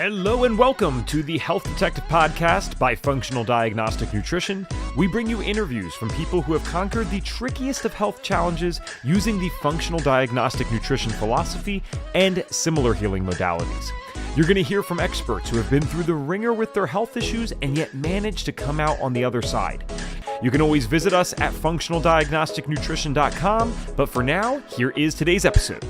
Hello and welcome to the Health Detective Podcast by Functional Diagnostic Nutrition. We bring you interviews from people who have conquered the trickiest of health challenges using the Functional Diagnostic Nutrition philosophy and similar healing modalities. You're going to hear from experts who have been through the ringer with their health issues and yet managed to come out on the other side. You can always visit us at functionaldiagnosticnutrition.com, but for now, here is today's episode.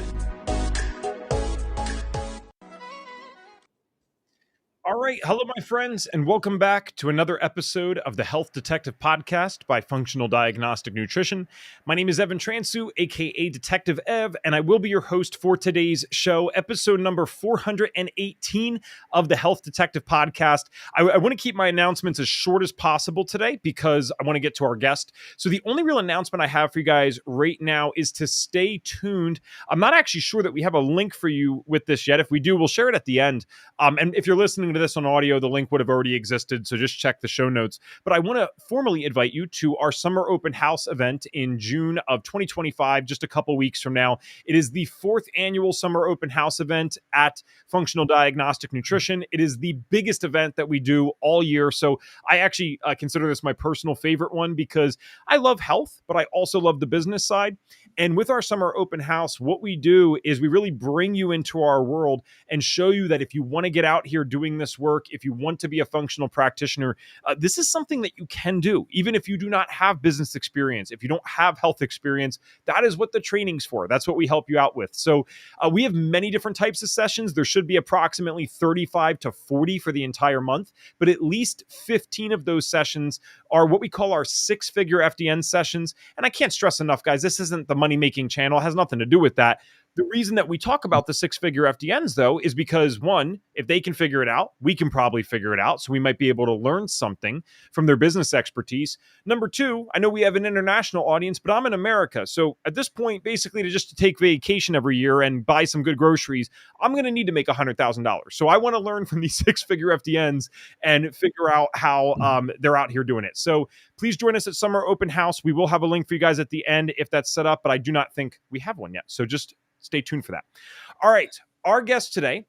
All right. Hello, my friends, and welcome back to another episode of the Health Detective Podcast by Functional Diagnostic Nutrition. My name is Evan Transu, aka Detective Ev, and I will be your host for today's show, episode number 418 of the Health Detective Podcast. I want to keep my announcements as short as possible today because I want to get to our guest. So the only real announcement I have for you guys right now is to stay tuned. I'm not actually sure that we have a link for you with this yet. If we do, we'll share it at the end. And if you're listening to this on audio, the link would have already existed, so just check the show notes. But I want to formally invite you to our summer open house event in June of 2025, just a couple weeks from now. It is the 4th annual summer open house event at Functional Diagnostic Nutrition. It is the biggest event that we do all year, so I actually consider this my personal favorite one because I love health, but I also love the business side. And with our summer open house, what we do is we really bring you into our world and show you that if you want to get out here doing this work, if you want to be a functional practitioner, this is something that you can do. Even if you do not have business experience, if you don't have health experience, that is what the training's for. That's what we help you out with. So we have many different types of sessions. There should be approximately 35 to 40 for the entire month, but at least 15 of those sessions are what we call our six-figure FDN sessions. And I can't stress enough, guys, this isn't the money-making channel. It has nothing to do with that. The reason that we talk about the six-figure FDNs, though, is because, one, if they can figure it out, we can probably figure it out. So we might be able to learn something from their business expertise. Number two, I know we have an international audience, but I'm in America. So at this point, basically, to take vacation every year and buy some good groceries, I'm going to need to make $100,000. So I want to learn from these six-figure FDNs and figure out how they're out here doing it. So please join us at Summer Open House. We will have a link for you guys at the end if that's set up, but I do not think we have one yet. So just stay tuned for that. All right. Our guest today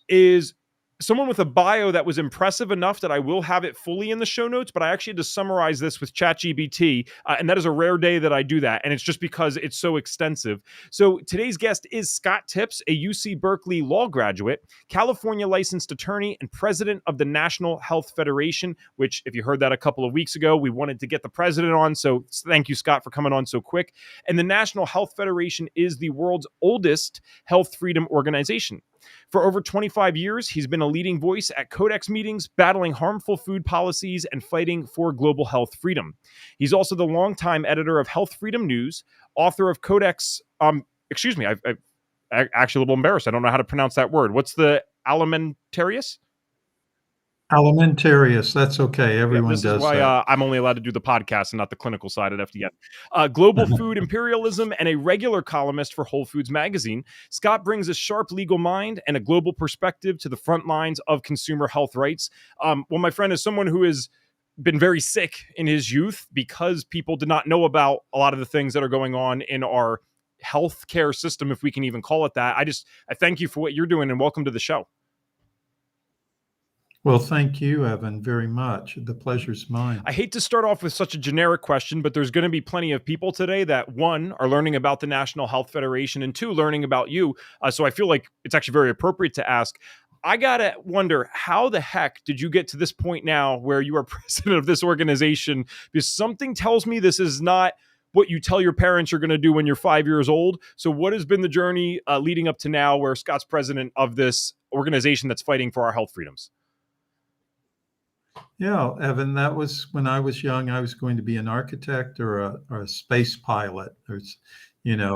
is someone with a bio that was impressive enough that I will have it fully in the show notes, but I actually had to summarize this with ChatGPT, and that is a rare day that I do that, and it's just because it's so extensive. So today's guest is Scott Tipps, a UC Berkeley law graduate, California licensed attorney, and president of the National Health Federation, which, if you heard that a couple of weeks ago, we wanted to get the president on, so thank you, Scott, for coming on so quick. And the National Health Federation is the world's oldest health freedom organization. For over 25 years, he's been a leading voice at Codex meetings, battling harmful food policies and fighting for global health freedom. He's also the longtime editor of Health Freedom News, author of Codex. I'm actually a little embarrassed. I don't know how to pronounce that word. What's the alimentarius? Alimentarius, that's okay. Everyone does that. This is why I'm only allowed to do the podcast and not the clinical side at FDN. Global food imperialism and a regular columnist for Whole Foods magazine, Scott brings a sharp legal mind and a global perspective to the front lines of consumer health rights. Well, my friend is someone who has been very sick in his youth because people did not know about a lot of the things that are going on in our healthcare system, if we can even call it that. I thank you for what you're doing and welcome to the show. Well, thank you, Evan, very much. The pleasure's mine. I hate to start off with such a generic question, but there's going to be plenty of people today that, one, are learning about the National Health Federation, and two, learning about you. So I feel like it's actually very appropriate to ask. I got to wonder, how the heck did you get to this point now where you are president of this organization? Because something tells me this is not what you tell your parents you're going to do when you're 5 years old. So what has been the journey leading up to now where Scott's president of this organization that's fighting for our health freedoms? Yeah, Evan, that was when I was young. I was going to be an architect or a space pilot, or,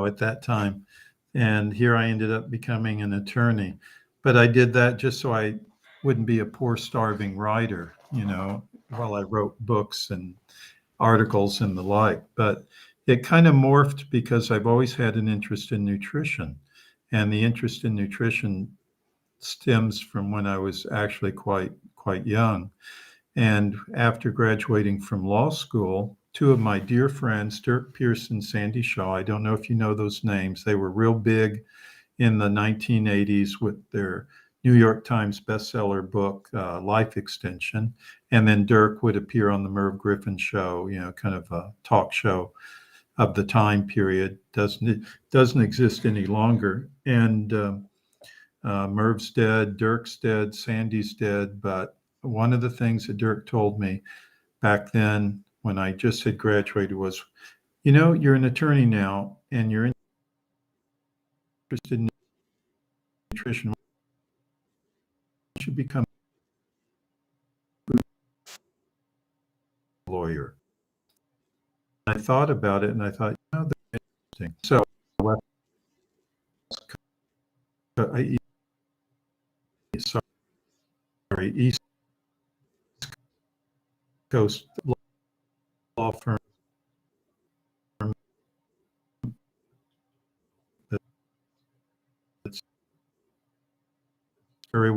at that time. And here I ended up becoming an attorney. But I did that just so I wouldn't be a poor, starving writer, while I wrote books and articles and the like. But it kind of morphed because I've always had an interest in nutrition. And the interest in nutrition stems from when I was actually quite young. And after graduating from law school, two of my dear friends, Dirk Pierce and Sandy Shaw, I don't know if you know those names, they were real big in the 1980s with their New York Times bestseller book, Life Extension. And then Dirk would appear on the Merv Griffin show, kind of a talk show of the time period. Doesn't exist any longer. And Merv's dead, Dirk's dead, Sandy's dead. But one of the things that Dirk told me back then when I just had graduated was, you're an attorney now and you're interested in nutrition. You should become a lawyer. I thought about it and I thought, that's interesting. So East Coast law firm that's very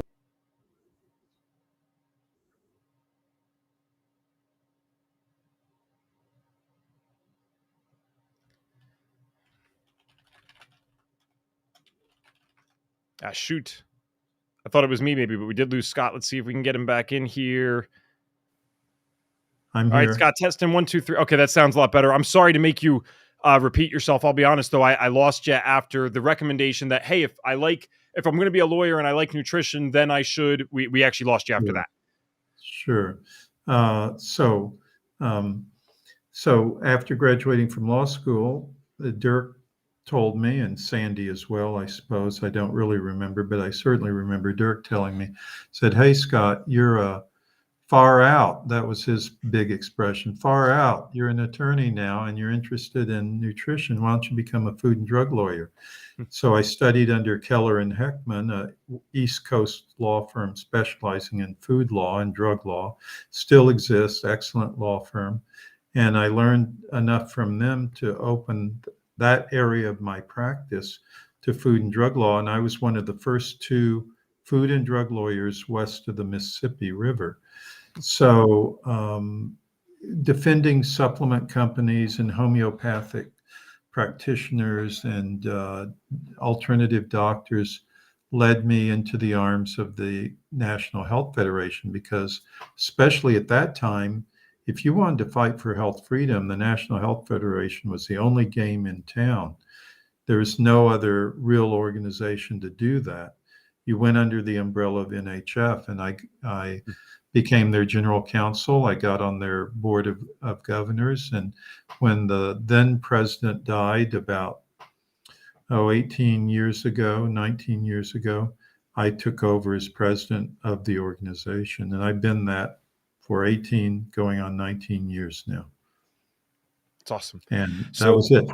Shoot. I thought it was me maybe, but we did lose Scott. Let's see if we can get him back in here. I'm All here. right, Scott, testing 1, 2, 3. Okay, that sounds a lot better. I'm sorry to make you repeat yourself. I'll be honest, though. I lost you after the recommendation that, hey, if I'm going to be a lawyer and I like nutrition, then I should. We actually lost you after that. Sure. So after graduating from law school, Dirk told me, and Sandy as well, I suppose. I don't really remember, but I certainly remember Dirk telling me, said, "Hey, Scott, you're far out." That was his big expression, far out. You're an attorney now and you're interested in nutrition. Why don't you become a food and drug lawyer? So I studied under Keller and Heckman, a East Coast law firm specializing in food law and drug law. Still exists, excellent law firm. And I learned enough from them to open that area of my practice to food and drug law. And I was one of the first 2 food and drug lawyers west of the Mississippi River. So defending supplement companies and homeopathic practitioners and alternative doctors led me into the arms of the National Health Federation, because especially at that time, if you wanted to fight for health freedom, the National Health Federation was the only game in town. There was no other real organization to do that. You went under the umbrella of NHF, and I became their general counsel. I got on their board of governors. And when the then president died about 19 years ago, I took over as president of the organization. And I've been that for 18, going on 19 years now. It's awesome. And that was it.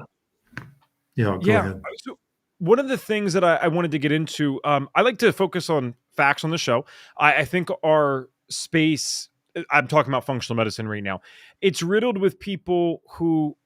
Yeah, go ahead. So one of the things that I wanted to get into, I like to focus on facts on the show. I think our space, I'm talking about functional medicine right now, it's riddled with people who,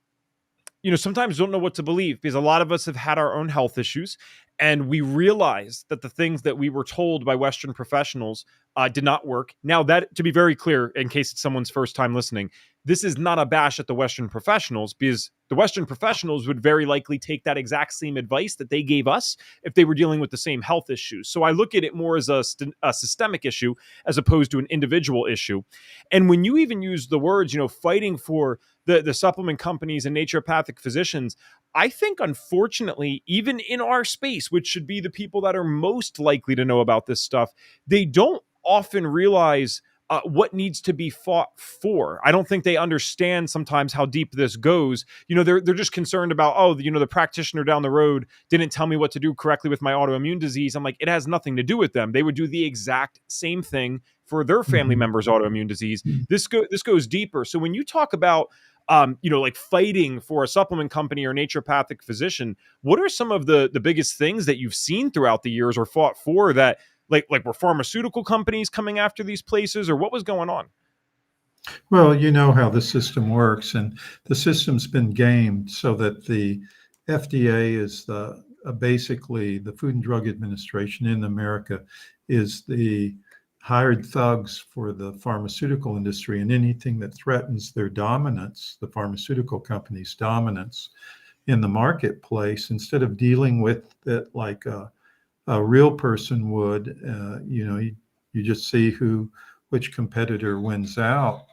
sometimes don't know what to believe, because a lot of us have had our own health issues, and we realize that the things that we were told by Western professionals did not work. Now, that, to be very clear, in case it's someone's first time listening, this is not a bash at the Western professionals, because the Western professionals would very likely take that exact same advice that they gave us if they were dealing with the same health issues. So I look at it more as a systemic issue as opposed to an individual issue. And when you even use the words, fighting for the supplement companies and naturopathic physicians, I think, unfortunately, even in our space, which should be the people that are most likely to know about this stuff, they don't often realize what needs to be fought for. I don't think they understand sometimes how deep this goes. They're just concerned about, the practitioner down the road didn't tell me what to do correctly with my autoimmune disease. I'm like, it has nothing to do with them. They would do the exact same thing for their family members' autoimmune disease. This goes deeper. So when you talk about like fighting for a supplement company or naturopathic physician, what are some of the biggest things that you've seen throughout the years or fought for that, like were pharmaceutical companies coming after these places, or what was going on? Well, you know how the system works, and the system's been gamed so that the FDA is basically the Food and Drug Administration in America is the hired thugs for the pharmaceutical industry, and anything that threatens their dominance, the pharmaceutical company's dominance in the marketplace, instead of dealing with it like a a real person would. You just see which competitor wins out.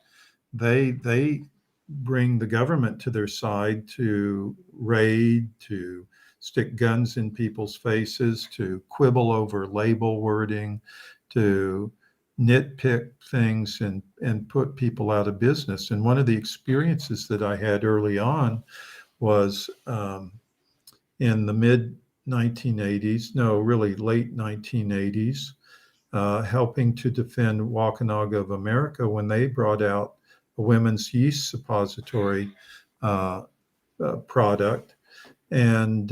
They bring the government to their side to raid, to stick guns in people's faces, to quibble over label wording, to nitpick things and put people out of business. And one of the experiences that I had early on was in the mid 1980s, no, really late 1980s, helping to defend Waukanaga of America when they brought out a women's yeast suppository uh, product. And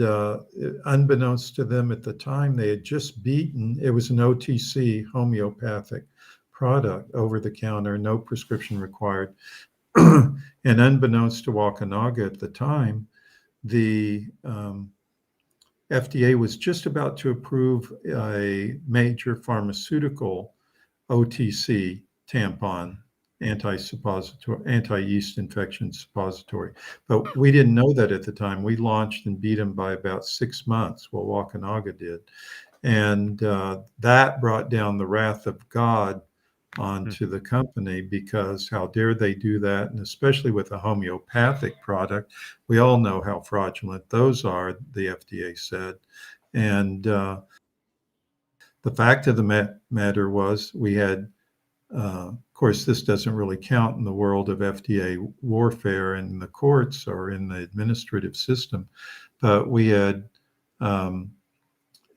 unbeknownst to them at the time, they had just beaten, it was an OTC homeopathic product, over the counter, no prescription required. And unbeknownst to Waukanaga at the time, the FDA was just about to approve a major pharmaceutical OTC tampon, anti-yeast infection suppository. But we didn't know that at the time. We launched and beat them by about 6 months. Well, Waukanaga did. And that brought down the wrath of God onto the company, because how dare they do that? And especially with a homeopathic product, we all know how fraudulent those are, the FDA said. And the fact of the matter was, we had, of course, this doesn't really count in the world of FDA warfare in the courts or in the administrative system, but we had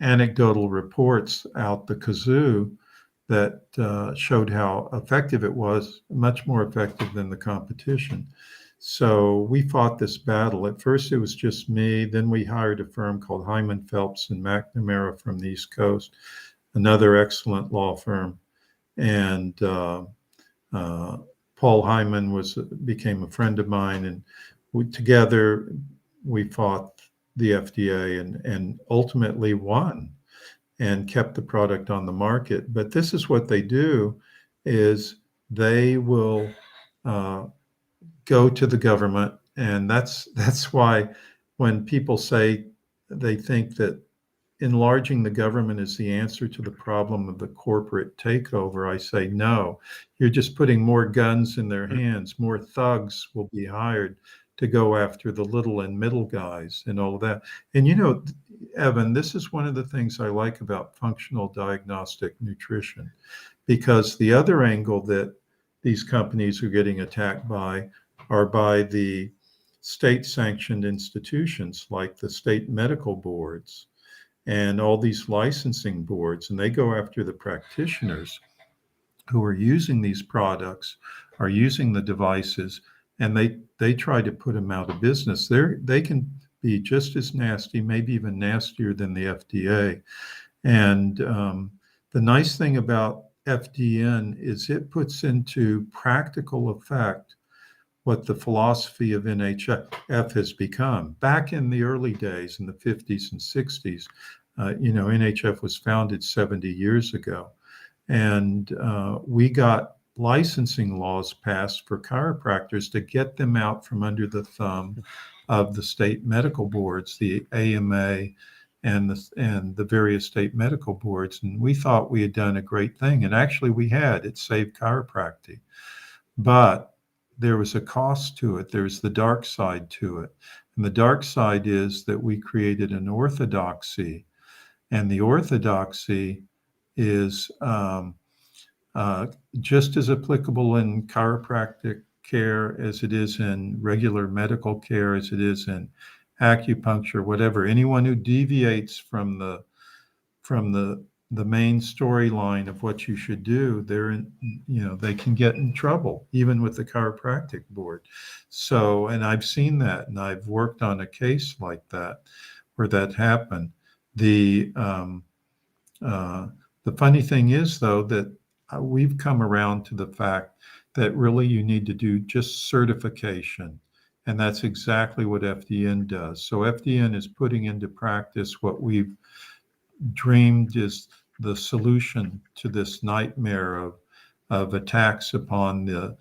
anecdotal reports out the kazoo that showed how effective it was, much more effective than the competition. So we fought this battle. At first, it was just me. Then we hired a firm called Hyman Phelps and McNamara from the East Coast, another excellent law firm. And Paul Hyman became a friend of mine, and together we fought the FDA and ultimately won and kept the product on the market. But this is what they do: is they will go to the government, and that's why when people say they think that enlarging the government is the answer to the problem of the corporate takeover, I say no. You're just putting more guns in their hands. More thugs will be hired to go after the little and middle guys and all of that. And Evan, this is one of the things I like about functional diagnostic nutrition, because the other angle that these companies are getting attacked by are by the state sanctioned institutions like the state medical boards and all these licensing boards, and they go after the practitioners who are using these products, are using the devices, and they try to put them out of business. They can be just as nasty, maybe even nastier than the FDA. And the nice thing about FDN is it puts into practical effect what the philosophy of NHF has become. Back in the early days, in the 50s and 60s, NHF was founded 70 years ago. And we got licensing laws passed for chiropractors to get them out from under the thumb of the state medical boards, the AMA and the various state medical boards. And we thought we had done a great thing. And actually we had. It saved chiropractic. But there was a cost to it. There's the dark side to it. And the dark side is that we created an orthodoxy. And the orthodoxy is just as applicable in chiropractic care as it is in regular medical care, as it is in acupuncture, whatever. Anyone who deviates from the main storyline of what you should do, they can get in trouble, even with the chiropractic board. So, and I've seen that, and I've worked on a case like that where that happened. The funny thing is, though, that we've come around to the fact that really you need to do just certification. And that's exactly what FDN does. So FDN is putting into practice what we've dreamed is the solution to this nightmare of attacks upon the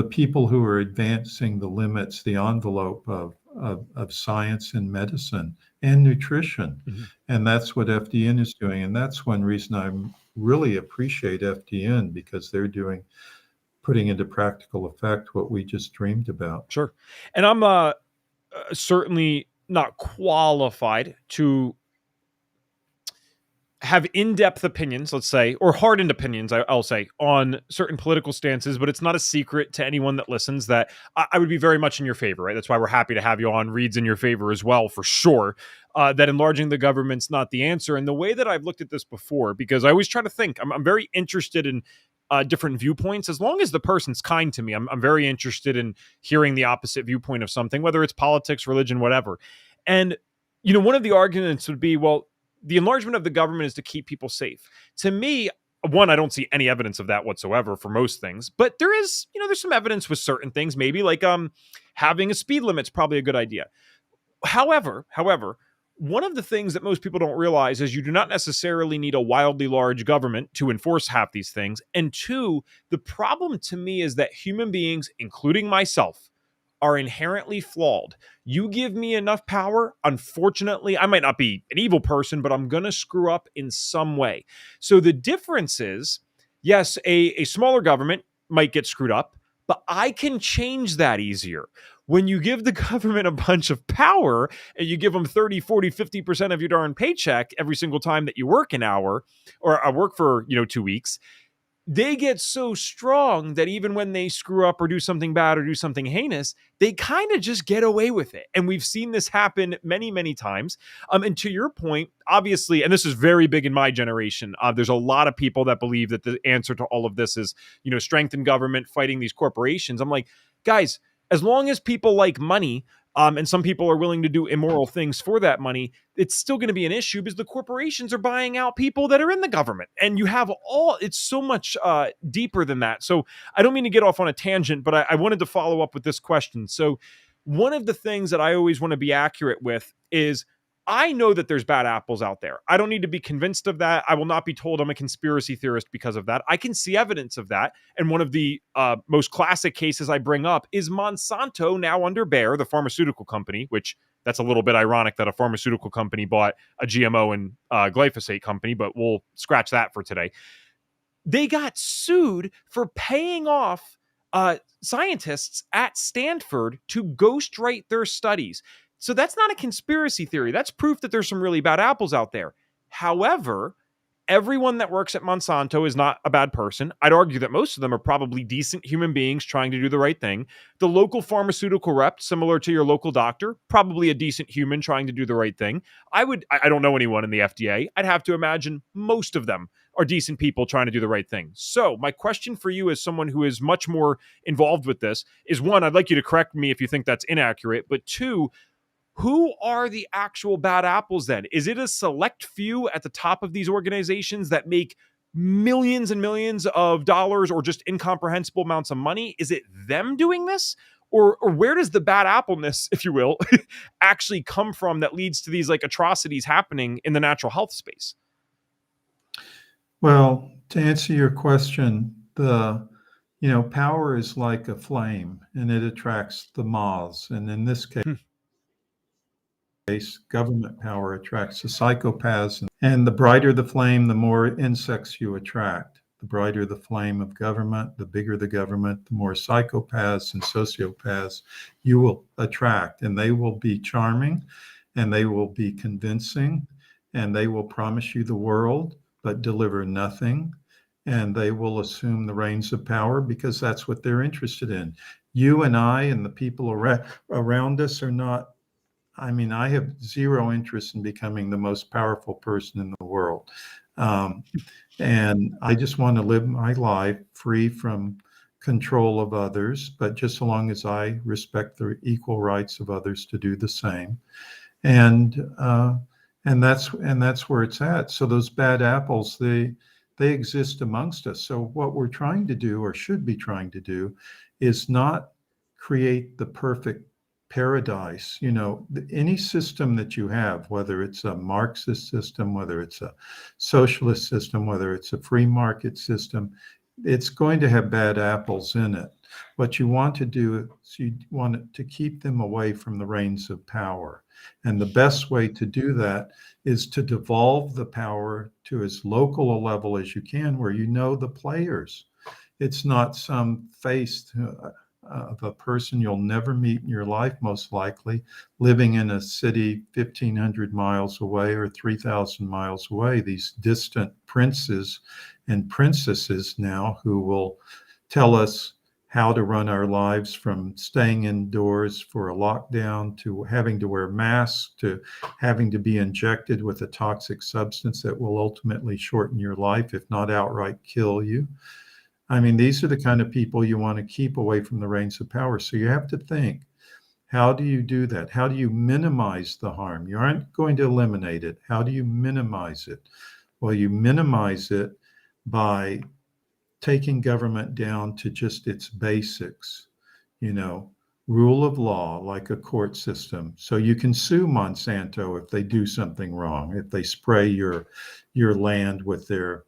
people who are advancing the limits, the envelope of science and medicine and nutrition. Mm-hmm. And that's what FDN is doing. And that's one reason I really appreciate FDN, because they're putting into practical effect what we just dreamed about. Sure. And I'm certainly not qualified to have in-depth opinions, let's say, or hardened opinions, I'll say, on certain political stances, but it's not a secret to anyone that listens that I would be very much in your favor, right? That's why we're happy to have you on. Reed's in your favor as well, for sure, that enlarging the government's not the answer. And the way that I've looked at this before, because I always try to think, I'm very interested in different viewpoints. As long as the person's kind to me, I'm very interested in hearing the opposite viewpoint of something, whether it's politics, religion, whatever. And, one of the arguments would be, well, the enlargement of the government is to keep people safe. To me, one, I don't see any evidence of that whatsoever for most things, but there is, there's some evidence with certain things, maybe like having a speed limit's probably a good idea. However, one of the things that most people don't realize is you do not necessarily need a wildly large government to enforce half these things. And two, the problem to me is that human beings, including myself, are inherently flawed. You give me enough power, unfortunately, I might not be an evil person, but I'm going to screw up in some way. So the difference is, yes, a smaller government might get screwed up, but I can change that easier. When you give the government a bunch of power and you give them 30, 40, 50% of your darn paycheck every single time that you work an hour or work for, 2 weeks, they get so strong that even when they screw up or do something bad or do something heinous, they kind of just get away with it. And we've seen this happen many, many times. And to your point, obviously, and this is very big in my generation, there's a lot of people that believe that the answer to all of this is, strengthen government, fighting these corporations. I'm like, guys, as long as people like money, and some people are willing to do immoral things for that money, it's still going to be an issue because the corporations are buying out people that are in the government. And you have it's so much deeper than that. So I don't mean to get off on a tangent, but I wanted to follow up with this question. So one of the things that I always want to be accurate with is I know that there's bad apples out there. I don't need to be convinced of that. I will not be told I'm a conspiracy theorist because of that. I can see evidence of that. And one of the most classic cases I bring up is Monsanto, now under Bayer, the pharmaceutical company, which that's a little bit ironic that a pharmaceutical company bought a GMO and glyphosate company, but we'll scratch that for today. They got sued for paying off scientists at Stanford to ghostwrite their studies. So that's not a conspiracy theory. That's proof that there's some really bad apples out there. However, everyone that works at Monsanto is not a bad person. I'd argue that most of them are probably decent human beings trying to do the right thing. The local pharmaceutical rep, similar to your local doctor, probably a decent human trying to do the right thing. I don't know anyone in the FDA. I'd have to imagine most of them are decent people trying to do the right thing. So my question for you as someone who is much more involved with this is, one, I'd like you to correct me if you think that's inaccurate, but two, who are the actual bad apples then? Is it a select few at the top of these organizations that make millions and millions of dollars or just incomprehensible amounts of money? Is it them doing this? Or where does the bad appleness, if you will, actually come from that leads to these like atrocities happening in the natural health space? Well, to answer your question, power is like a flame and it attracts the moths. And in this case, government power attracts the psychopaths. And the brighter the flame, the more insects you attract. The brighter the flame of government, the bigger the government, the more psychopaths and sociopaths you will attract. And they will be charming and they will be convincing and they will promise you the world but deliver nothing. And they will assume the reins of power because that's what they're interested in. You and I and the people around us are not. I have zero interest in becoming the most powerful person in the world. And I just want to live my life free from control of others, but just so long as I respect the equal rights of others to do the same. And that's where it's at. So those bad apples, they exist amongst us. So what we're trying to do, or should be trying to do, is not create the perfect paradise. Any system that you have, whether it's a Marxist system, whether it's a socialist system, whether it's a free market system, it's going to have bad apples in it. What you want to do is you want to keep them away from the reins of power. And the best way to do that is to devolve the power to as local a level as you can, where you know the players. It's not some face of a person you'll never meet in your life, most likely, living in a city 1,500 miles away or 3,000 miles away. These distant princes and princesses now who will tell us how to run our lives, from staying indoors for a lockdown to having to wear masks to having to be injected with a toxic substance that will ultimately shorten your life, if not outright kill you. I mean, these are the kind of people you want to keep away from the reins of power. So you have to think, how do you do that? How do you minimize the harm? You aren't going to eliminate it. How do you minimize it? Well, you minimize it by taking government down to just its basics, you know, rule of law, like a court system. So you can sue Monsanto if they do something wrong, if they spray your land with their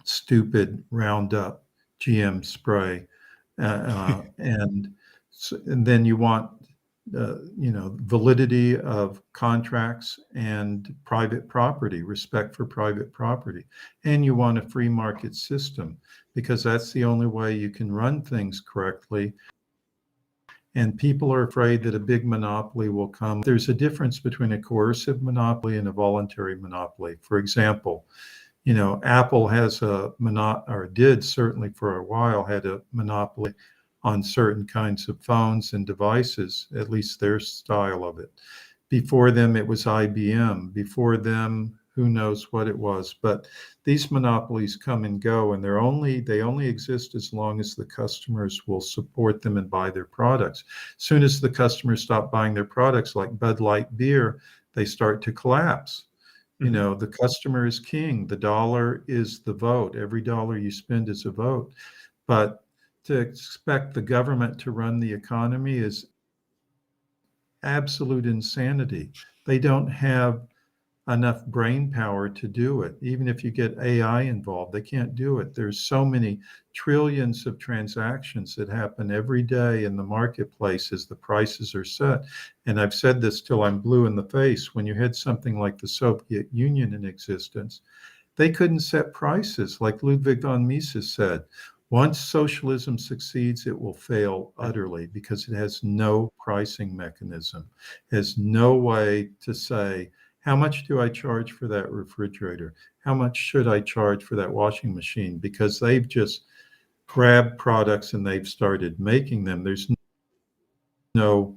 stupid Roundup GM spray, and then you want validity of contracts and private property, respect for private property, and you want a free market system, because that's the only way you can run things correctly. And people are afraid that a big monopoly will come. There's a difference between a coercive monopoly and a voluntary monopoly. For example, Apple has or did certainly for a while, had a monopoly on certain kinds of phones and devices, at least their style of it. Before them, it was IBM. Before them, who knows what it was. But these monopolies come and go, and they only exist as long as the customers will support them and buy their products. As soon as the customers stop buying their products, like Bud Light beer, they start to collapse. The customer is king. The dollar is the vote. Every dollar you spend is a vote. But to expect the government to run the economy is absolute insanity. They don't have enough brain power to do it. Even if you get AI involved, they can't do it. There's so many trillions of transactions that happen every day in the marketplace as the prices are set. And I've said this till I'm blue in the face. When you had something like the Soviet Union in existence, they couldn't set prices. Like Ludwig von Mises said, once socialism succeeds, it will fail utterly, because it has no pricing mechanism, has no way to say, how much do I charge for that refrigerator? How much should I charge for that washing machine? Because they've just grabbed products and they've started making them. There's no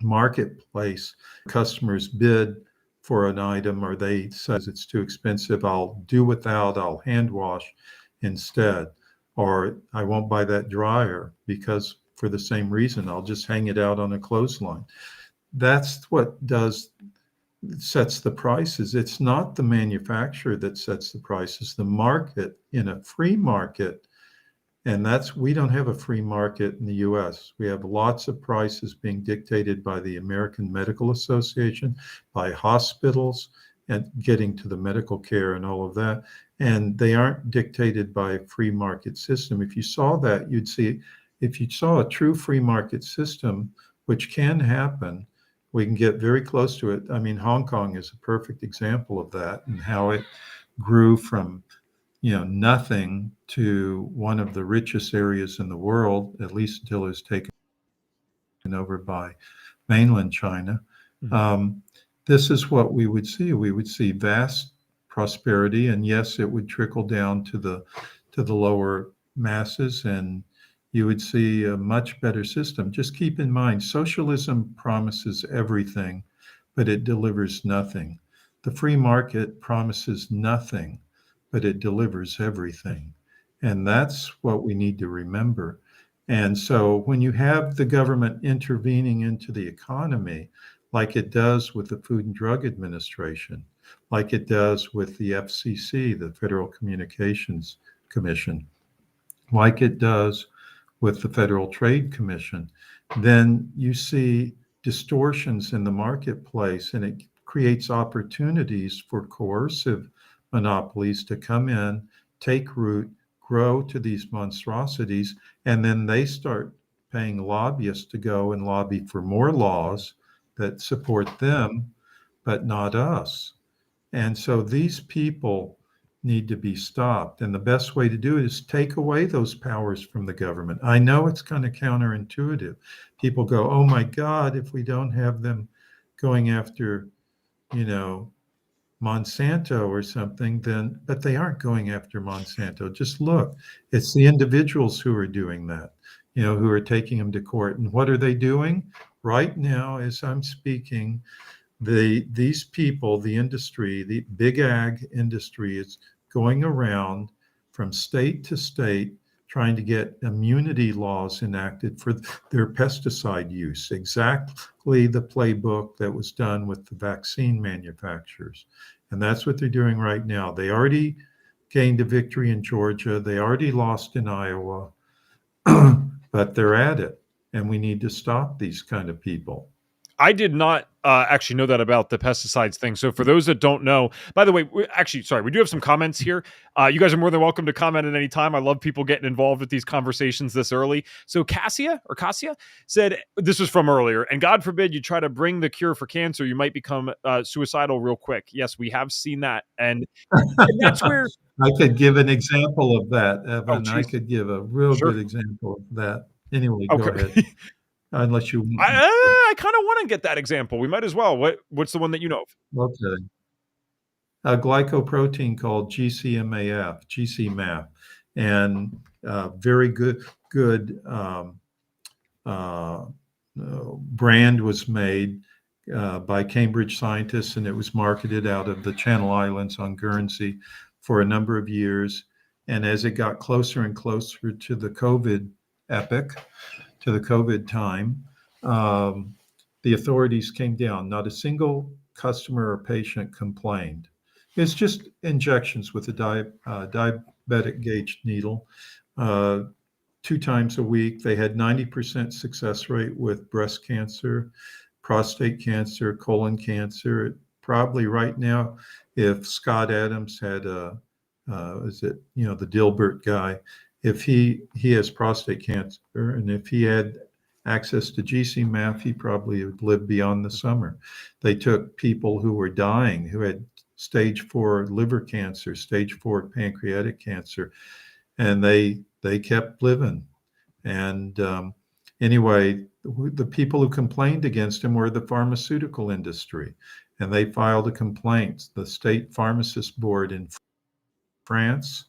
marketplace. Customers bid for an item, or they says it's too expensive, I'll do without, I'll hand wash instead. Or I won't buy that dryer because, for the same reason, I'll just hang it out on a clothesline. That's what sets the prices. It's not the manufacturer that sets the prices, the market. In a free market, and we don't have a free market in the US. We have lots of prices being dictated by the American Medical Association, by hospitals, and getting to the medical care and all of that. And they aren't dictated by a free market system. If you saw that, if you saw a true free market system, which can happen, we can get very close to it. I mean, Hong Kong is a perfect example of that, and how it grew from nothing to one of the richest areas in the world, at least until it was taken over by mainland China. This is what we would see. We would see vast prosperity, and yes, it would trickle down to the lower masses, and you would see a much better system. Just keep in mind, socialism promises everything, but it delivers nothing. The free market promises nothing, but it delivers everything. And that's what we need to remember. And so when you have the government intervening into the economy, like it does with the Food and Drug Administration, like it does with the FCC, the Federal Communications Commission, like it does with the Federal Trade Commission, then you see distortions in the marketplace, and it creates opportunities for coercive monopolies to come in, take root, grow to these monstrosities, and then they start paying lobbyists to go and lobby for more laws that support them, but not us. And so these people need to be stopped. And the best way to do it is take away those powers from the government. I know it's kind of counterintuitive. People go, oh my God, if we don't have them going after, you know, Monsanto or something, then, but they aren't going after Monsanto. Just look, it's the individuals who are doing that, who are taking them to court. And what are they doing? Right now, as I'm speaking, these people, the industry, the big ag industry is going around from state to state trying to get immunity laws enacted for their pesticide use. Exactly the playbook that was done with the vaccine manufacturers. And that's what they're doing right now. They already gained a victory in Georgia. They already lost in Iowa, but they're at it. And we need to stop these kind of people. I did not actually know that about the pesticides thing. So for those that don't know, by the way, we do have some comments here. You guys are more than welcome to comment at any time. I love people getting involved with these conversations this early. So Cassia said, this was from earlier, and God forbid you try to bring the cure for cancer, you might become suicidal real quick. Yes, we have seen that. And that's where... I could give an example of that, Evan. Oh, I could give a real good example of that. Anyway, go ahead. Unless you... I kind of want to get that example. We might as well. What's the one that you know of? Okay. A glycoprotein called GCMAF, and very good brand was made by Cambridge scientists, and it was marketed out of the Channel Islands on Guernsey for a number of years. And as it got closer and closer to the COVID epic, to the COVID time, the authorities came down. Not a single customer or patient complained. It's just injections with a diabetic gauged needle, 2 times a week. They had 90% success rate with breast cancer, prostate cancer, colon cancer. Probably right now, if Scott Adams had the Dilbert guy, if he has prostate cancer, and if he had access to GCMAF, he probably would live beyond the summer. They took people who were dying, who had stage 4 liver cancer, stage 4 pancreatic cancer, and they kept living. And anyway, the people who complained against him were the pharmaceutical industry, and they filed a complaint. The State Pharmacist Board in France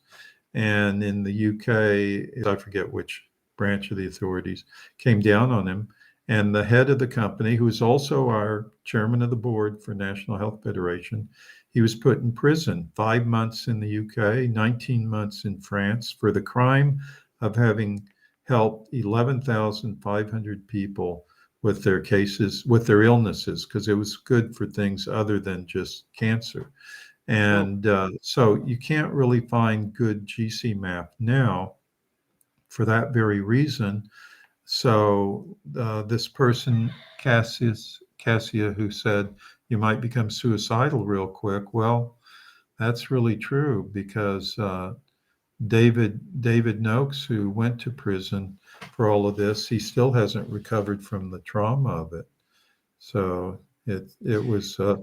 and in the UK, I forget which branch of the authorities, came down on him. And the head of the company, who is also our chairman of the board for National Health Federation, he was put in prison, 5 months in the UK, 19 months in France, for the crime of having helped 11,500 people with their cases, with their illnesses, because it was good for things other than just cancer. And so you can't really find good GCMAF now for that very reason. So this person, Cassia, who said you might become suicidal real quick. Well, that's really true, because David Noakes, who went to prison for all of this, he still hasn't recovered from the trauma of it. So it was a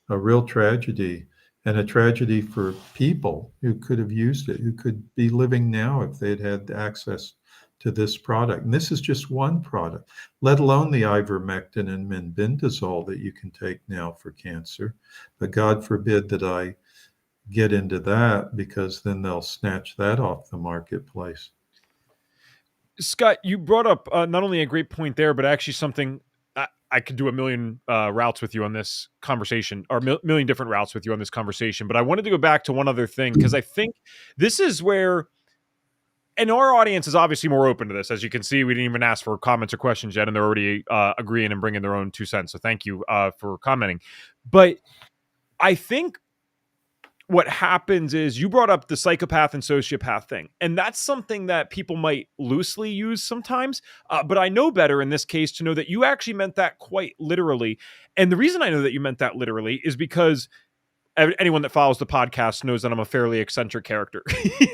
real tragedy, and a tragedy for people who could have used it, who could be living now if they'd had access to this product. And this is just one product, let alone the ivermectin and mebendazole that you can take now for cancer. But God forbid that I get into that, because then they'll snatch that off the marketplace. Scott, you brought up not only a great point there, but actually something I could do a million routes with you on this conversation, or million different routes with you on this conversation. But I wanted to go back to one other thing, because I think this is where, and our audience is obviously more open to this. As you can see, we didn't even ask for comments or questions yet, and they're already agreeing and bringing their own 2 cents. So thank you for commenting. But I think what happens is, you brought up the psychopath and sociopath thing, and that's something that people might loosely use sometimes, but I know better in this case to know that you actually meant that quite literally. And the reason I know that you meant that literally is because anyone that follows the podcast knows that I'm a fairly eccentric character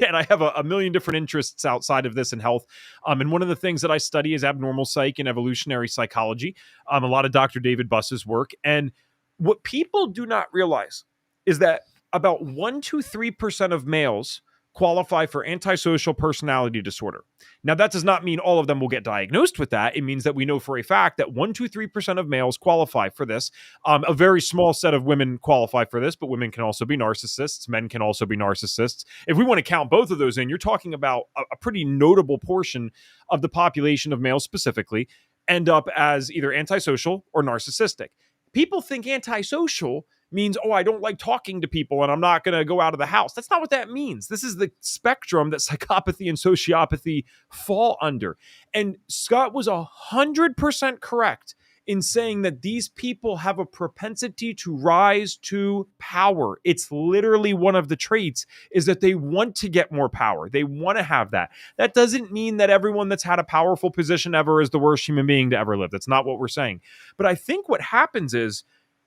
and I have a million different interests outside of this in health. And one of the things that I study is abnormal psych and evolutionary psychology. A lot of Dr. David Buss's work. And what people do not realize is that about 1 to 3% of males qualify for antisocial personality disorder. Now, that does not mean all of them will get diagnosed with that. It means that we know for a fact that 1 to 3% of males qualify for this. A very small set of women qualify for this, but women can also be narcissists. Men can also be narcissists. If we want to count both of those in, you're talking about a pretty notable portion of the population of males specifically end up as either antisocial or narcissistic. People think antisocial means, oh, I don't like talking to people and I'm not going to go out of the house. That's not what that means. This is the spectrum that psychopathy and sociopathy fall under. And Scott was 100% correct in saying that these people have a propensity to rise to power. It's literally one of the traits is that they want to get more power. They want to have that. That doesn't mean that everyone that's had a powerful position ever is the worst human being to ever live. That's not what we're saying. But I think what happens is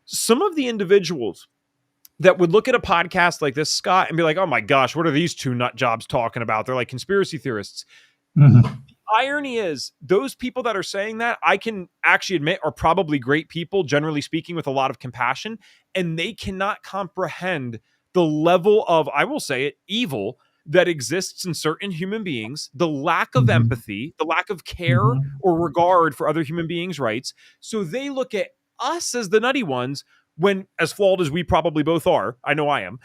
some of the individuals that would look at a podcast like this, Scott, and be like, oh my gosh, what are these two nut jobs talking about? They're like conspiracy theorists. Mm-hmm. Irony is those people that are saying that, I can actually admit, are probably great people, generally speaking, with a lot of compassion, and they cannot comprehend the level of, I will say it, evil that exists in certain human beings, the lack of empathy, the lack of care or regard for other human beings' rights. So they look at us as the nutty ones when, as flawed as we probably both are, I know I am,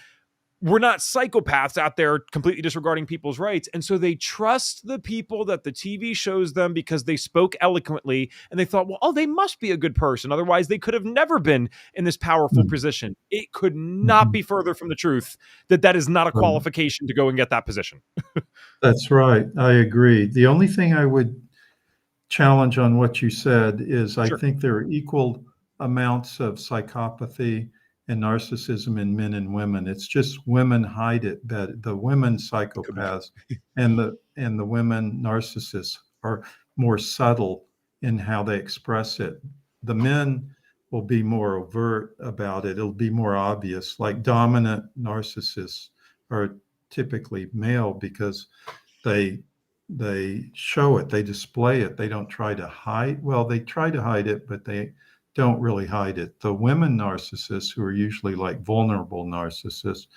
we're not psychopaths out there completely disregarding people's rights. And so they trust the people that the TV shows them because they spoke eloquently and they thought, well, oh, they must be a good person. Otherwise, they could have never been in this powerful position. It could not be further from the truth that that is not a qualification to go and get that position. That's right. I agree. The only thing I would challenge on what you said is I think there are equal amounts of psychopathy and narcissism in men and women. It's just women hide it better. The women psychopaths and the women narcissists are more subtle in how they express it. The men will be more overt about it. It'll be more obvious. Like dominant narcissists are typically male because they show it, they display it. They don't try to hide. Well, they try to hide it, but they don't really hide it. The women narcissists, who are usually like vulnerable narcissists,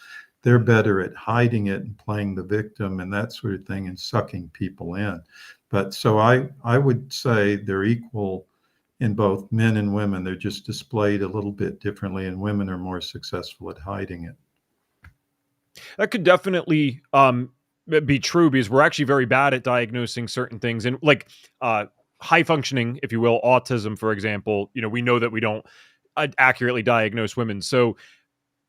they're better at hiding it and playing the victim and that sort of thing and sucking people in. But so I would say they're equal in both men and women. They're just displayed a little bit differently, and women are more successful at hiding it. That could definitely be true because we're actually very bad at diagnosing certain things. And like high functioning, if you will, autism, for example, we know that we don't accurately diagnose women. So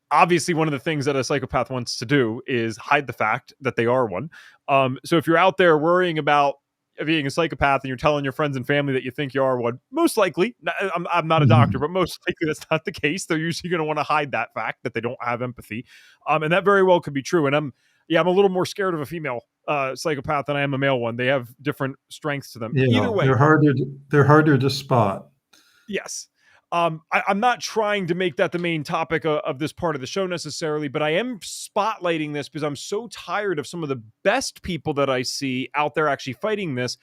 obviously one of the things that a psychopath wants to do is hide the fact that they are one. So if you're out there worrying about being a psychopath and you're telling your friends and family that you think you are one, most likely, I'm not a doctor, but most likely that's not the case. They're usually going to want to hide that fact that they don't have empathy. And that very well could be true. And I'm a little more scared of a female psychopath than I am a male one. They have different strengths to them. Yeah, either way, they're harder to spot. Yes. I'm not trying to make that the main topic of this part of the show necessarily, but I am spotlighting this because I'm so tired of some of the best people that I see out there actually fighting this,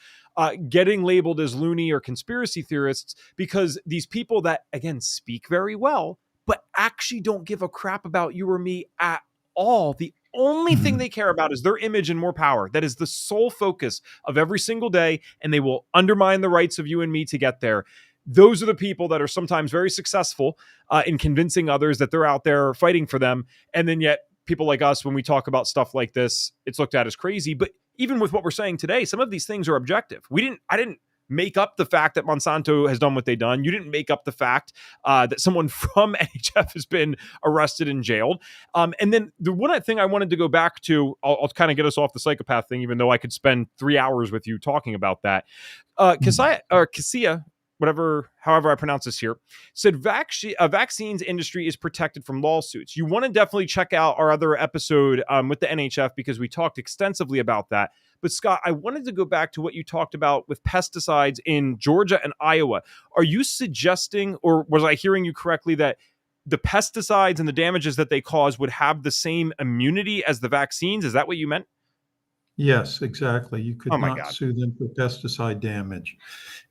getting labeled as loony or conspiracy theorists, because these people that, again, speak very well, but actually don't give a crap about you or me at all. The only thing they care about is their image and more power. That is the sole focus of every single day, and they will undermine the rights of you and me to get there. Those are the people that are sometimes very successful in convincing others that they're out there fighting for them. And then yet people like us, when we talk about stuff like this, it's looked at as crazy. But even with what we're saying today, some of these things are objective. I didn't make up the fact that Monsanto has done what they've done. You didn't make up the fact that someone from NHF has been arrested and jailed. And then the one thing I wanted to go back to, I'll kind of get us off the psychopath thing, even though I could spend 3 hours with you talking about that. Cassia, however I pronounce this here, said vaccines industry is protected from lawsuits. You want to definitely check out our other episode with the NHF because we talked extensively about that. But Scott, I wanted to go back to what you talked about with pesticides in Georgia and Iowa. Are you suggesting, or was I hearing you correctly, that the pesticides and the damages that they cause would have the same immunity as the vaccines. Is that what you meant? Yes, exactly. You Oh could my not God. sue them for pesticide damage.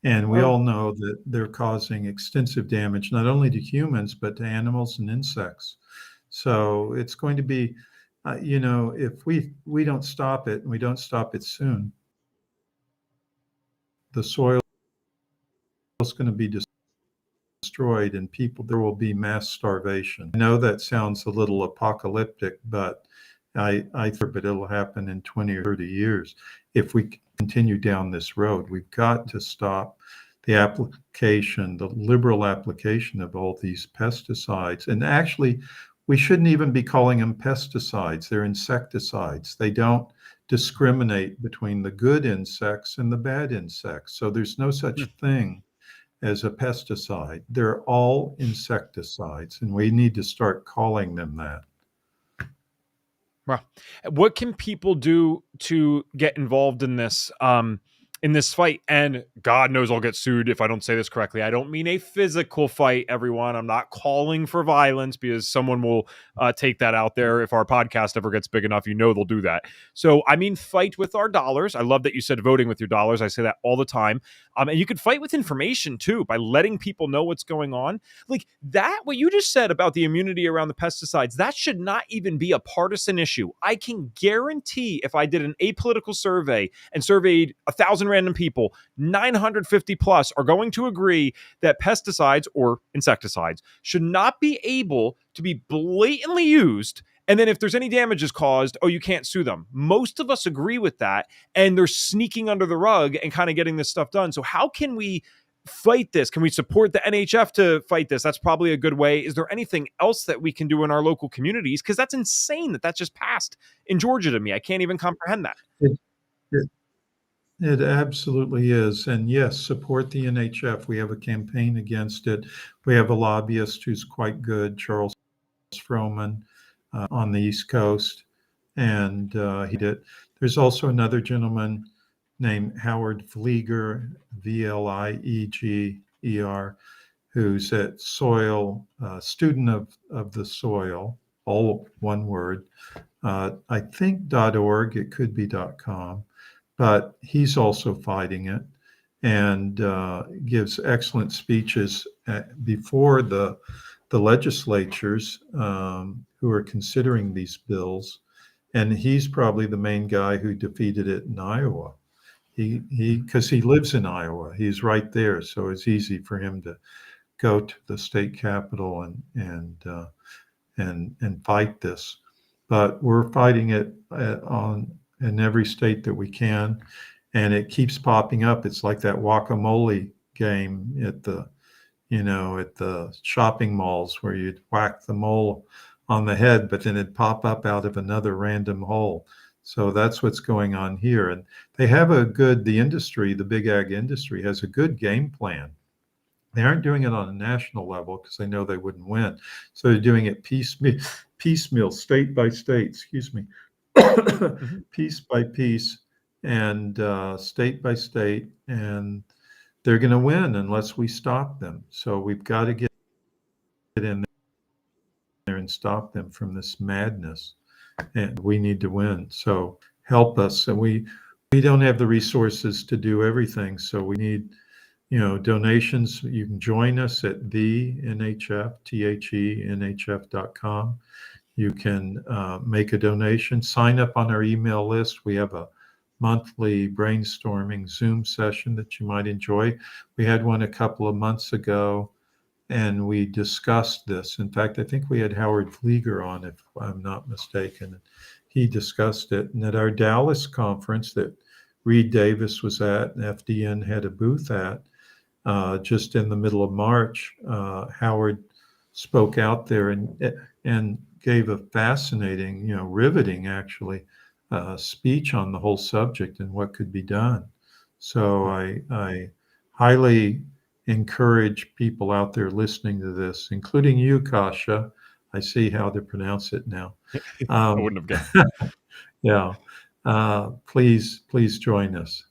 And we Oh, all know that they're causing extensive damage, not only to humans, but to animals and insects. So it's going to be, if we don't stop it and we don't stop it soon, the soil is going to be destroyed and there will be mass starvation. I know that sounds a little apocalyptic, but but it'll happen in 20 or 30 years if we continue down this road. We've got to stop the liberal application of all these pesticides. And actually, we shouldn't even be calling them pesticides. They're insecticides. They don't discriminate between the good insects and the bad insects. So there's no such thing as a pesticide. They're all insecticides, and we need to start calling them that. well, what can people do to get involved in this fight? And God knows I'll get sued if I don't say this correctly. I don't mean a physical fight, everyone. I'm not calling for violence, because someone will take that out there. If our podcast ever gets big enough, they'll do that. So I mean, fight with our dollars. I love that you said voting with your dollars. I say that all the time. And you could fight with information too, by letting people know what's going on. Like that, what you just said about the immunity around the pesticides, that should not even be a partisan issue. I can guarantee if I did an apolitical survey and surveyed 1,000 random people, 950 plus are going to agree that pesticides or insecticides should not be able to be blatantly used. And then if there's any damages caused, oh, you can't sue them. Most of us agree with that. And they're sneaking under the rug and kind of getting this stuff done. So how can we fight this? Can we support the NHF to fight this? That's probably a good way. Is there anything else that we can do in our local communities? Because that's insane that just passed in Georgia to me. I can't even comprehend that. It, it, it absolutely is. And yes, support the NHF. We have a campaign against it. We have a lobbyist who's quite good, Charles Froman, on the East Coast. And he did. There's also another gentleman named Howard Vlieger, Vlieger, who's at Soil, student of the Soil, all one word. I think .org, it could be .com, but he's also fighting it and gives excellent speeches before the legislatures who are considering these bills. And he's probably the main guy who defeated it in Iowa. Because he lives in Iowa, he's right there, so it's easy for him to go to the state capitol and fight this. But we're fighting it in every state that we can, and it keeps popping up. It's like that guacamole game at the shopping malls where you'd whack the mole on the head, but then it'd pop up out of another random hole. So that's what's going on here. And they have the big ag industry has a good game plan. They aren't doing it on a national level because they know they wouldn't win. So they're doing it piecemeal, state by state, excuse me, piece by piece and state by state. And they're going to win unless we stop them. So we've got to get in there and stop them from this madness. And we need to win. So help us. And we don't have the resources to do everything. So we need, donations. You can join us at the NHF, THENHF.com. You can make a donation, sign up on our email list. We have a monthly brainstorming Zoom session that you might enjoy. We had one a couple of months ago, and we discussed this. In fact, I think we had Howard Vlieger on, if I'm not mistaken. He discussed it. And at our Dallas conference that Reed Davis was at and FDN had a booth at, just in the middle of March, Howard spoke out there and gave a fascinating, riveting actually, speech on the whole subject and what could be done. So I highly encourage people out there listening to this, including you, Kasha. I see how to pronounce it now. I wouldn't have guessed. Yeah. Please join us.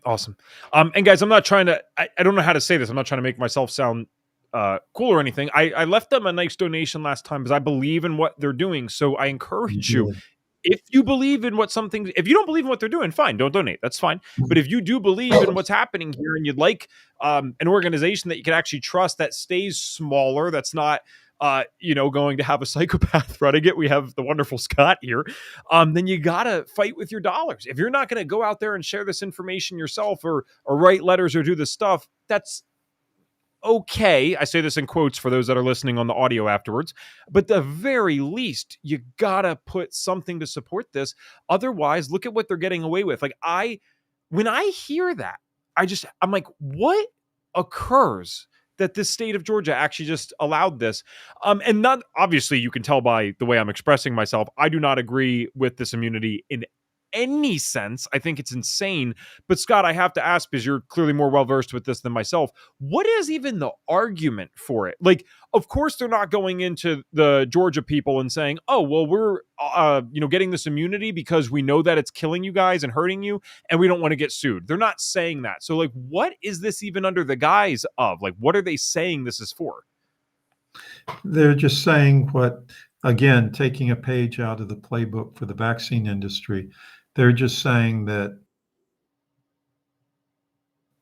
Awesome. And guys, I'm not trying to, I don't know how to say this. I'm not trying to make myself sound cool or anything. I left them a nice donation last time because I believe in what they're doing. So I You encourage you, did. if you believe in if you don't believe in what they're doing, fine, don't donate. That's fine. But if you do believe in what's happening here and you'd like an organization that you can actually trust that stays smaller, that's not, going to have a psychopath running it. We have the wonderful Scott here. Then you gotta fight with your dollars. If you're not going to go out there and share this information yourself, or write letters or do this stuff, that's okay. I say this in quotes for those that are listening on the audio afterwards, but the very least, you gotta put something to support this. Otherwise, look at what they're getting away with. When I hear that, I'm like, what occurs that this state of Georgia actually just allowed this? And not obviously, you can tell by the way I'm expressing myself, I do not agree with this immunity in any sense. I think it's insane. But Scott, I have to ask, because you're clearly more well versed with this than myself, what is even the argument for it? Like, of course, they're not going into the Georgia people and saying, "Oh, well, we're getting this immunity because we know that it's killing you guys and hurting you, and we don't want to get sued." They're not saying that. So, like, what is this even under the guise of? Like, what are they saying this is for? They're just saying again, taking a page out of the playbook for the vaccine industry, they're just saying that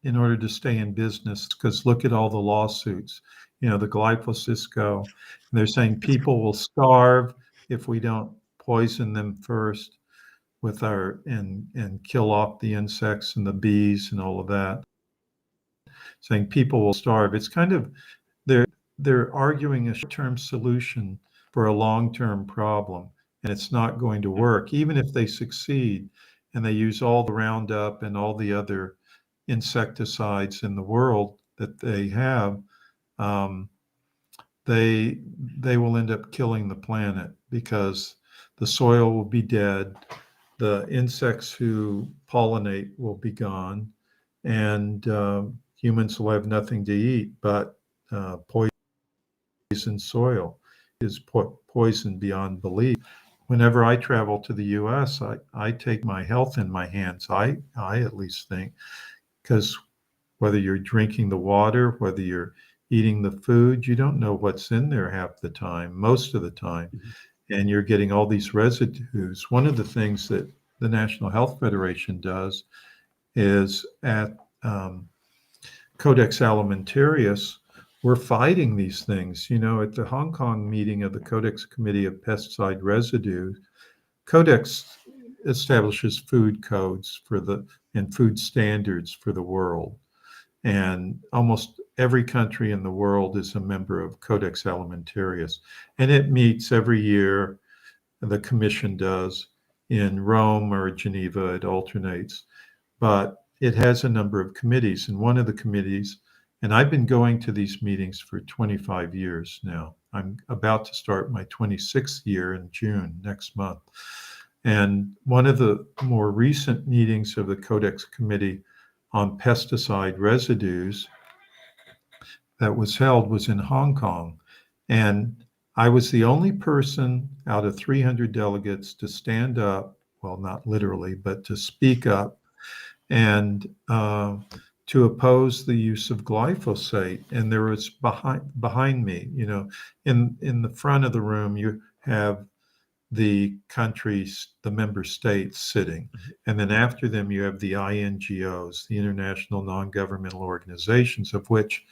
in order to stay in business, because look at all the lawsuits, the glyphosate, and they're saying people will starve if we don't poison them first with and kill off the insects and the bees and all of that. Saying people will starve. It's kind of they're arguing a short-term solution for a long-term problem, and it's not going to work. Even if they succeed and they use all the Roundup and all the other insecticides in the world that they have, they will end up killing the planet because the soil will be dead, the insects who pollinate will be gone, and humans will have nothing to eat but poison soil is poison beyond belief. Whenever I travel to the U.S., I take my health in my hands. I at least think, because whether you're drinking the water, whether you're eating the food, you don't know what's in there half the time, most of the time, and you're getting all these residues. One of the things that the National Health Federation does is at Codex Alimentarius, we're fighting these things. At the Hong Kong meeting of the Codex Committee of Pesticide Residues, Codex establishes food codes and food standards for the world. And almost every country in the world is a member of Codex Alimentarius. And it meets every year, the commission does, in Rome or Geneva, it alternates. But it has a number of committees, and one of the committees, and I've been going to these meetings for 25 years now. I'm about to start my 26th year in June next month. And one of the more recent meetings of the Codex Committee on Pesticide Residues that was held was in Hong Kong. And I was the only person out of 300 delegates to stand up, well, not literally, but to speak up and to oppose the use of glyphosate. And there was behind me, in the front of the room, you have the countries, the member states sitting. And then after them, you have the INGOs, the International Non-Governmental Organizations, of which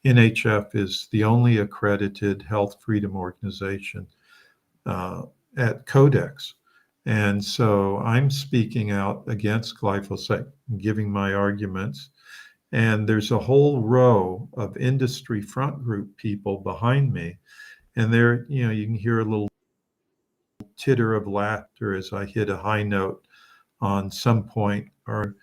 NHF is the only accredited health freedom organization at Codex. And so I'm speaking out against glyphosate, giving my arguments. And there's a whole row of industry front group people behind me. And there, you can hear a little titter of laughter as I hit a high note on some point, or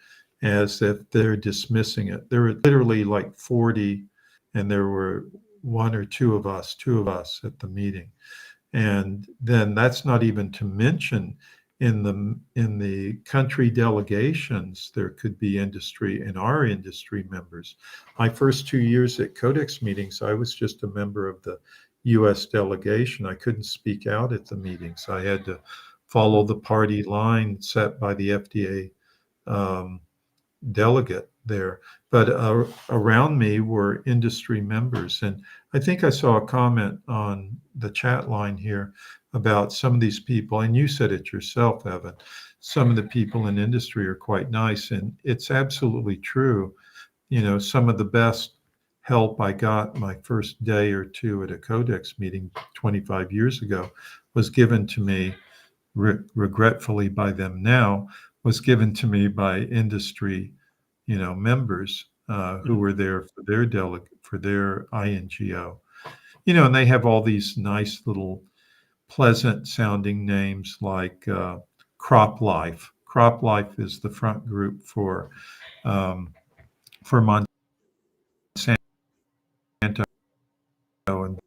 as if they're dismissing it. There were literally like 40, and there were one or two of us at the meeting. And then that's not even to mention in the country delegations, there could be industry and our industry members. My first 2 years at Codex meetings, I was just a member of the U.S. delegation. I couldn't speak out at the meetings. I had to follow the party line set by the FDA delegate there, but around me were industry members. And I think I saw a comment on the chat line here about some of these people, and you said it yourself, Evan. Some of the people in industry are quite nice, and it's absolutely true. Some of the best help I got my first day or two at a Codex meeting 25 years ago was given to me, regretfully by them now, was given to me by industry, members who Mhm. were there for their for their INGO. And they have all these nice little pleasant sounding names like Crop Life. Crop Life is the front group um, for Monsanto and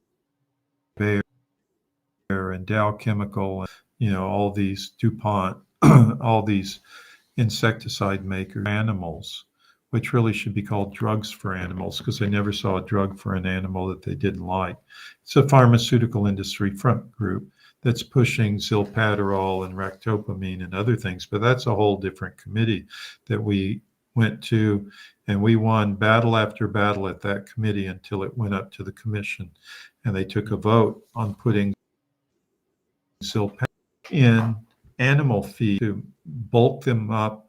Bayer and Dow Chemical, and all these DuPont, all these insecticide makers, animals, which really should be called drugs for animals because they never saw a drug for an animal that they didn't like. It's a pharmaceutical industry front group that's pushing zilpaterol and ractopamine and other things, but that's a whole different committee that we went to, and we won battle after battle at that committee until it went up to the commission, and they took a vote on putting zilpaterol in animal feed to bulk them up,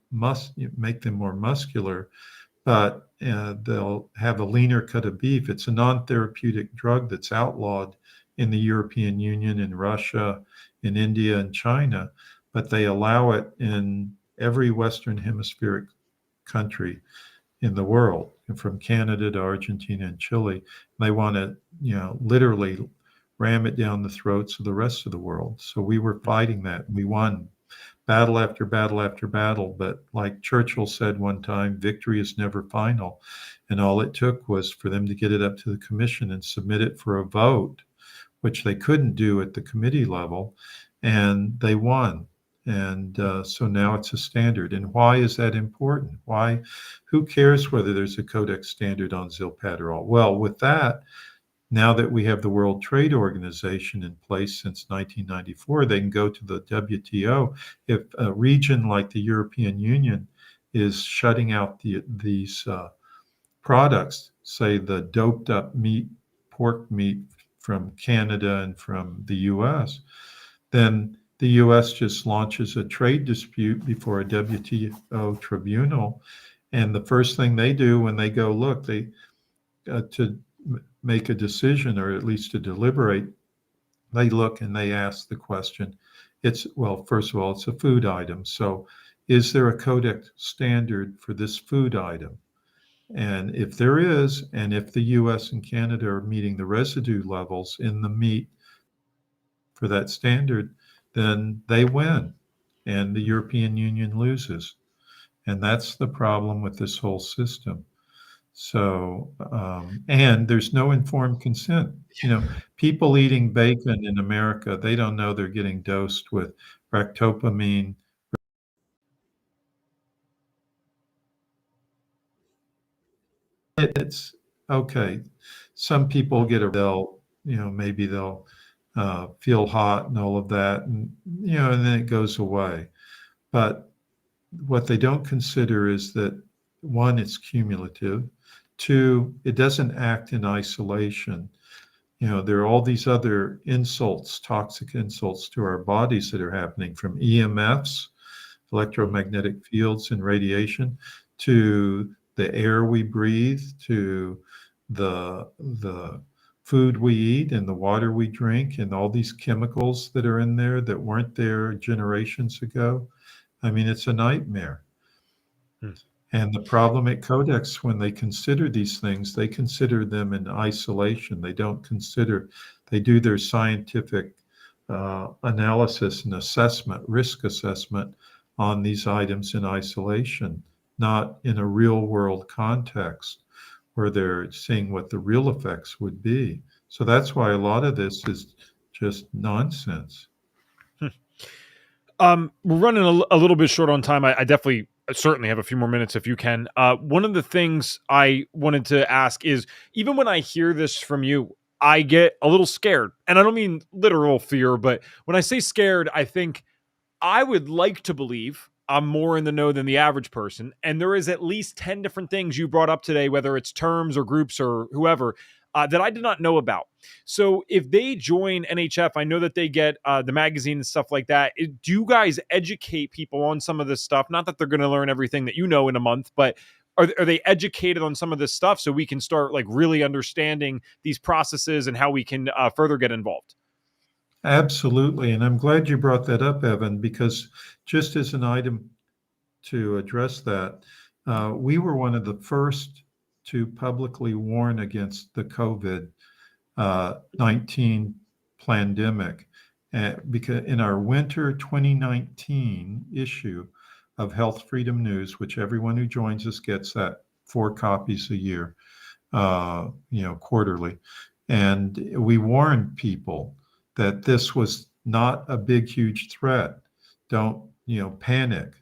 make them more muscular, but they'll have a leaner cut of beef. It's a non-therapeutic drug that's outlawed in the European Union, in Russia, in India, and China, but they allow it in every Western hemispheric country in the world, from Canada to Argentina and Chile. They want to, literally ram it down the throats of the rest of the world. So we were fighting that. We won battle after battle after battle. But like Churchill said one time, victory is never final. And all it took was for them to get it up to the commission and submit it for a vote, which they couldn't do at the committee level. And they won. And so now it's a standard. And why is that important? Why? Who cares whether there's a Codex standard on zilpaterol? Well, with that, now that we have the World Trade Organization in place since 1994, they can go to the WTO. If a region like the European Union is shutting out these products, say the doped up meat, pork meat from Canada and from the US, then the US just launches a trade dispute before a WTO tribunal. And the first thing they do when they go look, they to make a decision or at least to deliberate, they look and they ask the question. Well, first of all, it's a food item. So is there a codex standard for this food item? And if there is, and if the US and Canada are meeting the residue levels in the meat for that standard, then they win and the European Union loses. And that's the problem with this whole system. So, and there's no informed consent. People eating bacon in America, they don't know they're getting dosed with ractopamine. It's okay. Some people maybe they'll feel hot and all of that, and then it goes away. But what they don't consider is that one, it's cumulative. Two, it doesn't act in isolation. There are all these other insults, toxic insults to our bodies that are happening, from EMFs, electromagnetic fields and radiation, to the air we breathe, to the food we eat and the water we drink, and all these chemicals that are in there that weren't there generations ago. I mean, it's a nightmare. Hmm. And the problem at Codex, when they consider these things, they consider them in isolation. They do their scientific analysis and assessment, risk assessment on these items in isolation, not in a real world context where they're seeing what the real effects would be. So that's why a lot of this is just nonsense. We're running a little bit short on time. I definitely certainly have a few more minutes if you can. One of the things I wanted to ask is, even when I hear this from you, I get a little scared. And I don't mean literal fear, but when I say scared, I think I would like to believe I'm more in the know than the average person. And there is at least 10 different things you brought up today, whether it's terms or groups or whoever, that I did not know about. So if they join NHF, I know that they get the magazine and stuff like that. Do you guys educate people on some of this stuff? Not that they're going to learn everything that you know in a month, but are they educated on some of this stuff so we can start like really understanding these processes and how we can further get involved? Absolutely. And I'm glad you brought that up, Evan, because just as an item to address that, we were one of the first to publicly warn against the COVID 19 pandemic. Because in our winter 2019 issue of Health Freedom News, which everyone who joins us gets that 4 copies a year, quarterly. And we warned people that this was not a big, huge threat. Don't, panic.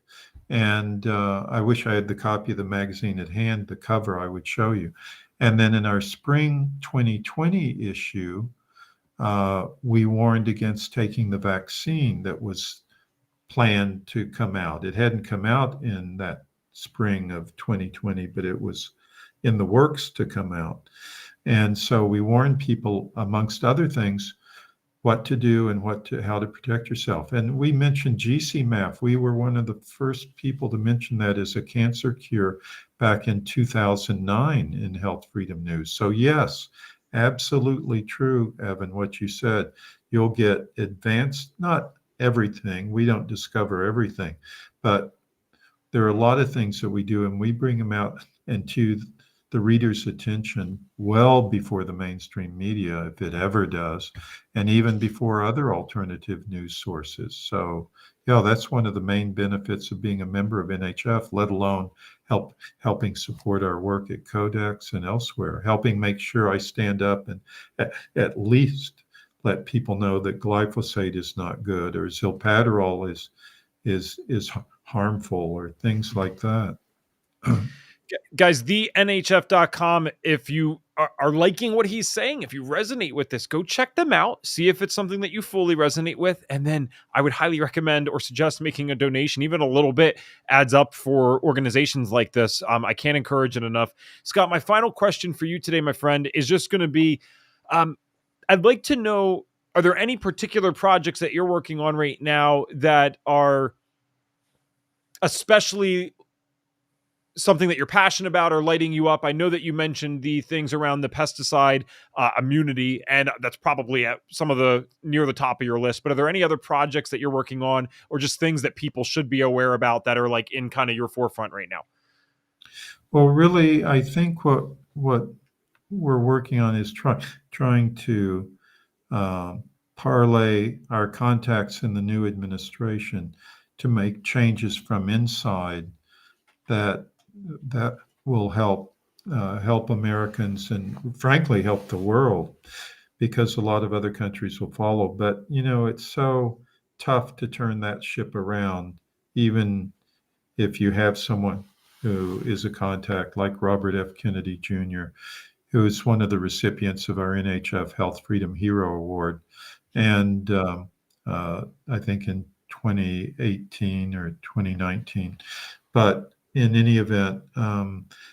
And I wish I had the copy of the magazine at hand, the cover I would show you. And then in our spring 2020 issue, we warned against taking the vaccine that was planned to come out. It hadn't come out in that spring of 2020, but it was in the works to come out. And so we warned people, amongst other things, what to do and how to protect yourself. And we mentioned GCMAF. We were one of the first people to mention that as a cancer cure back in 2009 in Health Freedom News. So yes, absolutely true, Evan, what you said. You'll get advanced, not everything. We don't discover everything, but there are a lot of things that we do, and we bring them out into the reader's attention well before the mainstream media, if it ever does, and even before other alternative news sources. So, that's one of the main benefits of being a member of NHF, let alone helping support our work at Codex and elsewhere, helping make sure I stand up and at least let people know that glyphosate is not good, or zilpaterol is harmful, or things like that. Guys, the NHF.com, if you are liking what he's saying, if you resonate with this, go check them out, see if it's something that you fully resonate with. And then I would highly recommend or suggest making a donation. Even a little bit adds up for organizations like this. I can't encourage it enough. Scott, my final question for you today, my friend, is just going to be, I'd like to know, are there any particular projects that you're working on right now that are especially something that you're passionate about or lighting you up? I know that you mentioned the things around the pesticide immunity, and that's probably at some of the near the top of your list. But are there any other projects that you're working on, or just things that people should be aware about that are like in kind of your forefront right now? Well, really, I think what we're working on is trying to parlay our contacts in the new administration to make changes from inside that will help Americans and frankly help the world, because a lot of other countries will follow. But it's so tough to turn that ship around, even if you have someone who is a contact like Robert F. Kennedy Jr., who is one of the recipients of our NHF Health Freedom Hero Award, and I think in 2018 or 2019. But in any event,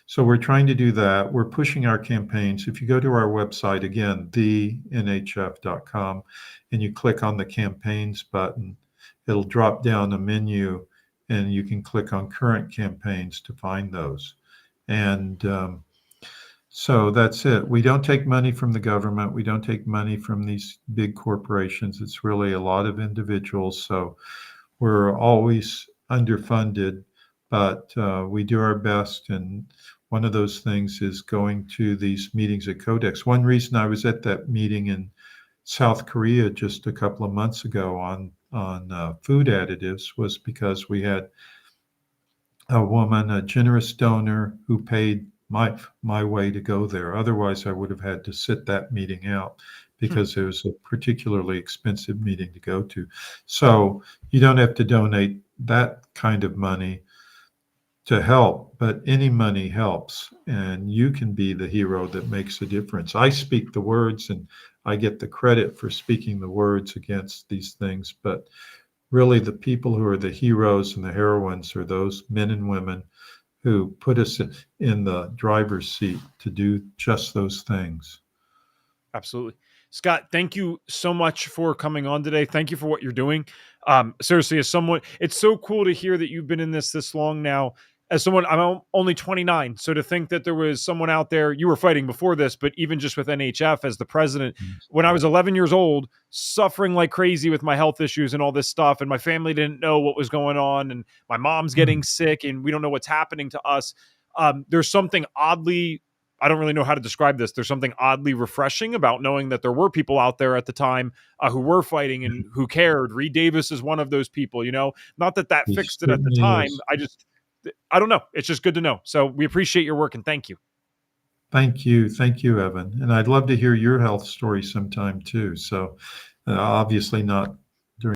so we're trying to do that. We're pushing our campaigns. If you go to our website, again, thenhf.com, and you click on the campaigns button, it'll drop down a menu, and you can click on current campaigns to find those. And so that's it. We don't take money from the government. We don't take money from these big corporations. It's really a lot of individuals. So we're always underfunded, but we do our best. And one of those things is going to these meetings at Codex. One reason I was at that meeting in South Korea just a couple of months ago on food additives was because we had a woman, a generous donor, who paid my way to go there. Otherwise, I would have had to sit that meeting out because it was a particularly expensive meeting to go to. So you don't have to donate that kind of money to help, but any money helps, and you can be the hero that makes a difference. I speak the words, and I get the credit for speaking the words against these things, but really the people who are the heroes and the heroines are those men and women who put us in the driver's seat to do just those things. Absolutely. Scott, thank you so much for coming on today. Thank you for what you're doing. Seriously, as someone, it's so cool to hear that you've been in this long now. As someone, I'm only 29. So to think that there was someone out there, you were fighting before this, but even just with NHF as the president, when I was 11 years old, suffering like crazy with my health issues and all this stuff, and my family didn't know what was going on, and my mom's getting sick, and we don't know what's happening to us. There's something oddly, I don't really know how to describe this. There's something oddly refreshing about knowing that there were people out there at the time who were fighting and who cared. Reed Davis is one of those people, not that He fixed it at the certainly time. is. I don't know. It's just good to know. So we appreciate your work and thank you. Thank you. Thank you, Evan. And I'd love to hear your health story sometime too. So obviously not